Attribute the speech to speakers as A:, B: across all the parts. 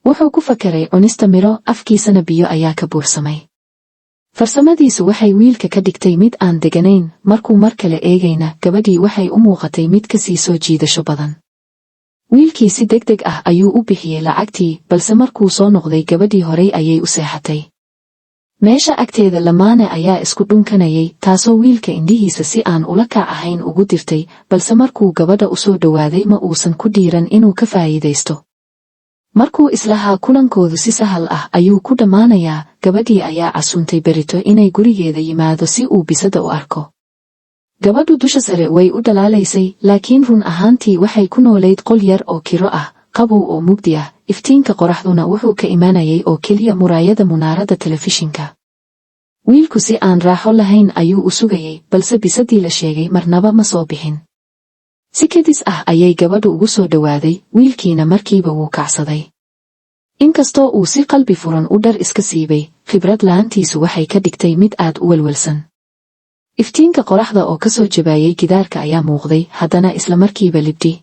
A: wuxuu ku fakeray cunista miro, afkiisana biyo ayaa ka buuxsamay. Farsamadiisu waxay wiilka ka dhigtay mid aan deganayn, markuu mar kale eegayna gabadhii waxay u muuqatay mid ka sii soo jiidasho badan. Wiilkii si degdeg ah ayuu u bixiyey lacagtii, balse markuu soo noqday gabadhii horay ayay u seexatay. Meesha agteeda lamaane ayaa isku dhunkanayay, taasoo wiilka indhihiisa si aan ula kac ahayn ugu dirtay, balse markuu gabadha u soo dhowaaday ma uusan ku dhiiran inuu ka faa'iidaysto. Markuu islahaa kulankoodu si sahal ah ayuu ku dhammaanayaa, gabadhii ayaa casuuntay berito inay gurigeeda yimaado si uu bisada u arko. Gabadhu dusha sare way u dhalaalaysay, laakiin run ahaantii waxay ku noolayd qol yar oo kiro ah, qabow oo mugdi ah, iftiinka qoraxduna wuxuu ka imanayay oo keliya muraayada munaarada telefishinka. Wiilku si aan raaxo lahayn ayuu u sugayay, balse bisadii la sheegay marnaba ma soo bixin. Si kedis ah ayay gabadhu ugu soo dhowaaday, wiilkiina markiiba wuu kacsaday. Inkastoo uu si qalbi furan u dhar iska siibay, khibrad la'aantiisu waxay ka dhigtay mid aad u welwelsan. Iftiinka qoraxda oo ka soo jabaayay gidaarka ayaa muuqday, haddana isla markiiba libdhi.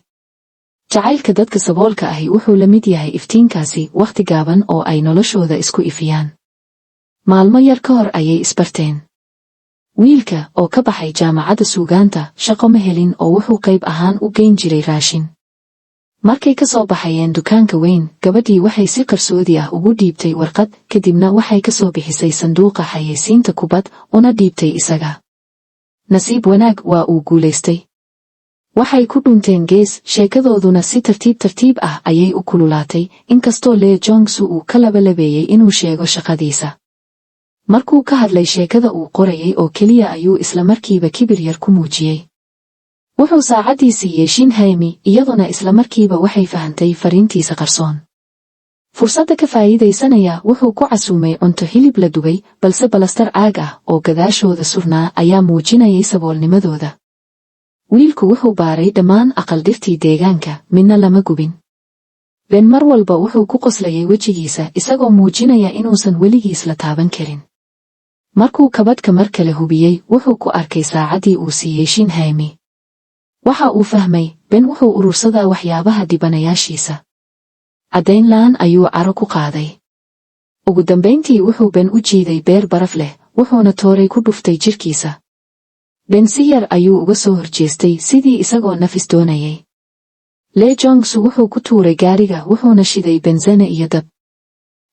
A: Jacaylka dadka saboolka ahi wuxuu la mid yahay iftiinkaasi, wakhti gaaban oo ay noloshooda isku ifiyaan. Maalmo yar ka hor ayay isbarteen. Wiilka oo ka baxay jaamacadda suugaanta, shaqo ma helin oo wuxuu qayb ahaan u geyn jiray raashin. Markay ka soo baxayeen dukaanka weyn, gabadhii waxay si qarsoodi ah ugu dhiibtay warqad, kadibna waxay ka soo bixisay sanduuqa xayeysiinta kubad, una dhiibtay isaga. Nasiib wanaag waa uu guulaystay. Waxay ku dhunteen gees, sheekadooduna si tartiib ah ayay u kululaatay, inkastoo Lee Jong-soo uu ka labalabeeyey inuu sheego shaqadiisa. Markuu ka hadlay sheekada uu qorayay oo keliya ayuu isla markiiba kibir yar ku muujiyey. Wuxuu saacadii siiyey Shin Hae-mi, iyaduna isla markiiba waxay fahantay fariintiisa qarsoon. Fursadda ka faa'iidaysanaya wuxuu ku casuumay cunto hilib la dubay, balse balastar caag ah oo gadaashooda surnaa ayaa muujinayay saboolnimadooda. Wiilku wuxuu baaray dhammaan aqal-dhirtii deegaanka, midna lama gubin. Ben mar walba wuxuu ku qoslayay wejigiisa, isagoo muujinaya inuusan weligiis la taaban karin. Markuu kabadhka mar kale hubiyey, wuxuu ku arkay saacaddii uu siiyey Shin Hae-mi. Waxa uu fahmay, Ben wuxuu urursadaa waxyaabaha dhibanayaashiisa. Caddayn la'aan ayuu caro ku qaaday. Ugu dambayntii wuxuu Ben u jiiday beer baraf leh, wuxuuna tooray ku dhuftay jirkiisa. Ben si yar ayuu uga soo horjeestay sidii isagoo nafis doonayay. Lee Jong-soo wuxuu ku tuuray gaariga, wuxuuna shiday benzene iyo dab.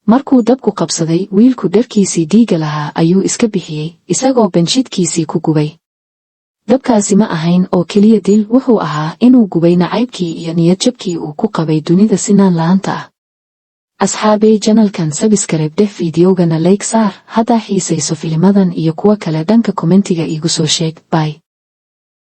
A: Markuu dabku qabsaday, wiilku dharkiisii dhiiga lahaa ayuu iska bixiyey, isagoo Ben jidhkiisii ku gubay. Dabkaasi ma ahayn oo keliya dil, wuxuu ahaa inuu gubay nacaybkii iyo niyadjabkii uu ku qabay dunida sinaan la'aanta ah. Asxaabey, janalkan sabskrayb dheh, fiidiyowgana like saar, haddaa xiisayso filimadan iyo kuwa kale dhanka kommentiga iigu soo sheeg. Bye.